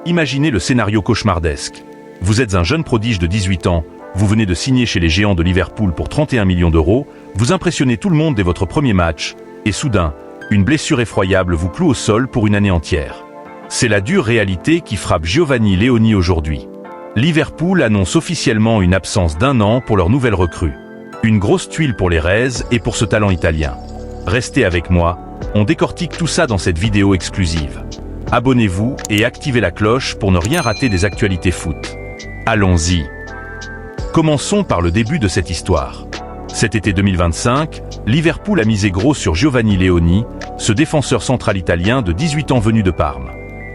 Imaginez le scénario cauchemardesque. Vous êtes un jeune prodige de 18 ans, vous venez de signer chez les géants de Liverpool pour 31 millions d'euros, vous impressionnez tout le monde dès votre premier match, et soudain, une blessure effroyable vous cloue au sol pour une année entière. C'est la dure réalité qui frappe Giovanni Leoni aujourd'hui. Liverpool annonce officiellement une absence d'1 an pour leur nouvelle recrue. Une grosse tuile pour les Reds et pour ce talent italien. Restez avec moi, on décortique tout ça dans cette vidéo exclusive. Abonnez-vous et activez la cloche pour ne rien rater des actualités foot. Allons-y. Commençons par le début de cette histoire. Cet été 2025, Liverpool a misé gros sur Giovanni Leoni, ce défenseur central italien de 18 ans venu de Parme.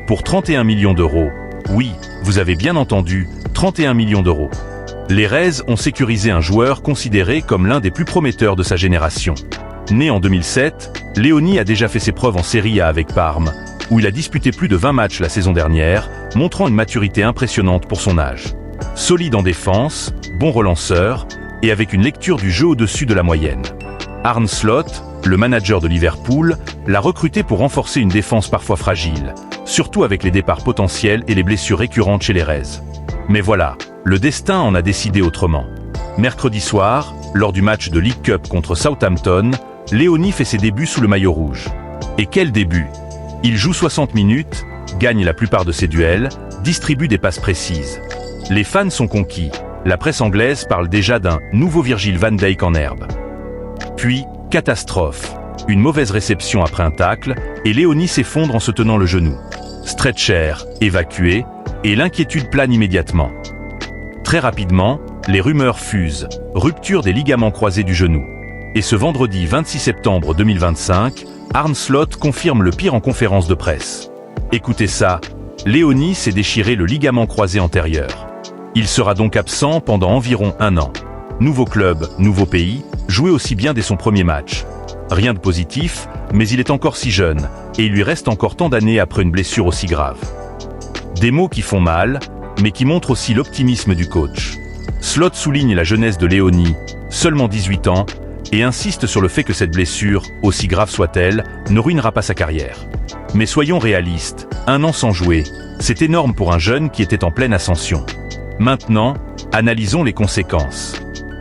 Pour 31 millions d'euros. Oui, vous avez bien entendu, 31 millions d'euros. Les Reds ont sécurisé un joueur considéré comme l'un des plus prometteurs de sa génération. Né en 2007, Leoni a déjà fait ses preuves en Serie A avec Parme, où il a disputé plus de 20 matchs la saison dernière, montrant une maturité impressionnante pour son âge. Solide en défense, bon relanceur, et avec une lecture du jeu au-dessus de la moyenne. Arne Slot, le manager de Liverpool, l'a recruté pour renforcer une défense parfois fragile, surtout avec les départs potentiels et les blessures récurrentes chez les Reds. Mais voilà, le destin en a décidé autrement. Mercredi soir, lors du match de League Cup contre Southampton, Leoni fait ses débuts sous le maillot rouge. Et quel début! Il joue 60 minutes, gagne la plupart de ses duels, distribue des passes précises. Les fans sont conquis. La presse anglaise parle déjà d'un nouveau Virgil van Dijk en herbe. Puis, catastrophe. Une mauvaise réception après un tacle, et Leoni s'effondre en se tenant le genou. Stretcher, évacué, et l'inquiétude plane immédiatement. Très rapidement, les rumeurs fusent. Rupture des ligaments croisés du genou. Et ce vendredi 26 septembre 2025, Arne Slot confirme le pire en conférence de presse. Écoutez ça, Leoni s'est déchiré le ligament croisé antérieur. Il sera donc absent pendant environ 1 an. Nouveau club, nouveau pays, joué aussi bien dès son premier match. Rien de positif, mais il est encore si jeune, et il lui reste encore tant d'années après une blessure aussi grave. Des mots qui font mal, mais qui montrent aussi l'optimisme du coach. Slot souligne la jeunesse de Leoni, seulement 18 ans, et insiste sur le fait que cette blessure, aussi grave soit-elle, ne ruinera pas sa carrière. Mais soyons réalistes, 1 an sans jouer, c'est énorme pour un jeune qui était en pleine ascension. Maintenant, analysons les conséquences.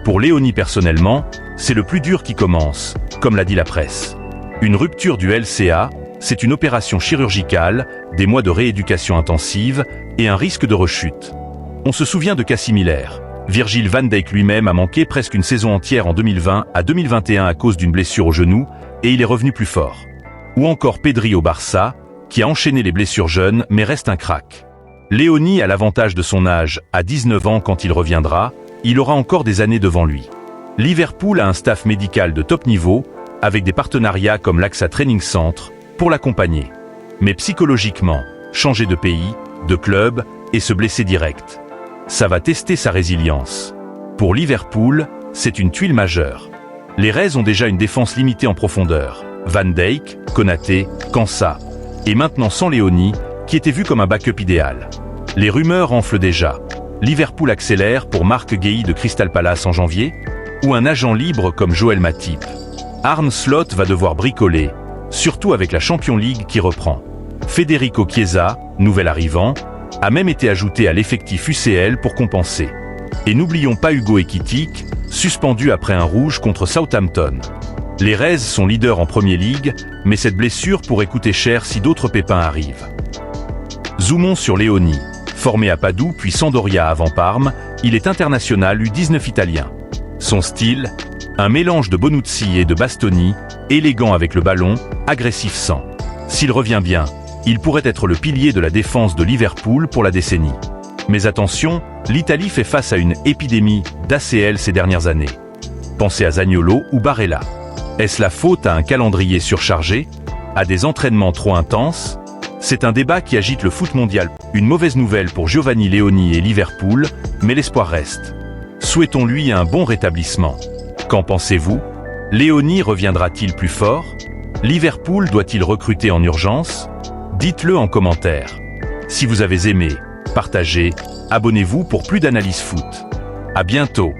Pour Leoni personnellement, c'est le plus dur qui commence, comme l'a dit la presse. Une rupture du LCA, c'est une opération chirurgicale, des mois de rééducation intensive et un risque de rechute. On se souvient de cas similaires. Virgil van Dijk lui-même a manqué presque une saison entière en 2020 à 2021 à cause d'une blessure au genou, et il est revenu plus fort. Ou encore Pedri au Barça, qui a enchaîné les blessures jeunes mais reste un crack. Leoni a l'avantage de son âge, à 19 ans quand il reviendra, il aura encore des années devant lui. Liverpool a un staff médical de top niveau, avec des partenariats comme l'AXA Training Center, pour l'accompagner. Mais psychologiquement, changer de pays, de club, et se blesser direct. Ça va tester sa résilience. Pour Liverpool, c'est une tuile majeure. Les Reds ont déjà une défense limitée en profondeur. Van Dijk, Konaté, Kansa. Et maintenant sans Leoni, qui était vu comme un backup idéal. Les rumeurs enflent déjà. Liverpool accélère pour Marc Guéhi de Crystal Palace en janvier? Ou un agent libre comme Joel Matip? Arne Slot va devoir bricoler, surtout avec la Champions League qui reprend. Federico Chiesa, nouvel arrivant, a même été ajouté à l'effectif UCL pour compenser. Et n'oublions pas Hugo Ekitike, suspendu après un rouge contre Southampton. Les Reds sont leaders en Premier League, mais cette blessure pourrait coûter cher si d'autres pépins arrivent. Zoomons sur Leoni. Formé à Padoue puis Sampdoria avant Parme, il est international U19 italien. Son style, un mélange de Bonucci et de Bastoni, élégant avec le ballon, agressif sans. S'il revient bien, il pourrait être le pilier de la défense de Liverpool pour la décennie. Mais attention, l'Italie fait face à une épidémie d'ACL ces dernières années. Pensez à Zaniolo ou Barella. Est-ce la faute à un calendrier surchargé? À des entraînements trop intenses? C'est un débat qui agite le foot mondial. Une mauvaise nouvelle pour Giovanni Leoni et Liverpool, mais l'espoir reste. Souhaitons-lui un bon rétablissement. Qu'en pensez-vous? Leoni reviendra-t-il plus fort? Liverpool doit-il recruter en urgence? Dites-le en commentaire. Si vous avez aimé, partagez, abonnez-vous pour plus d'analyse foot. À bientôt.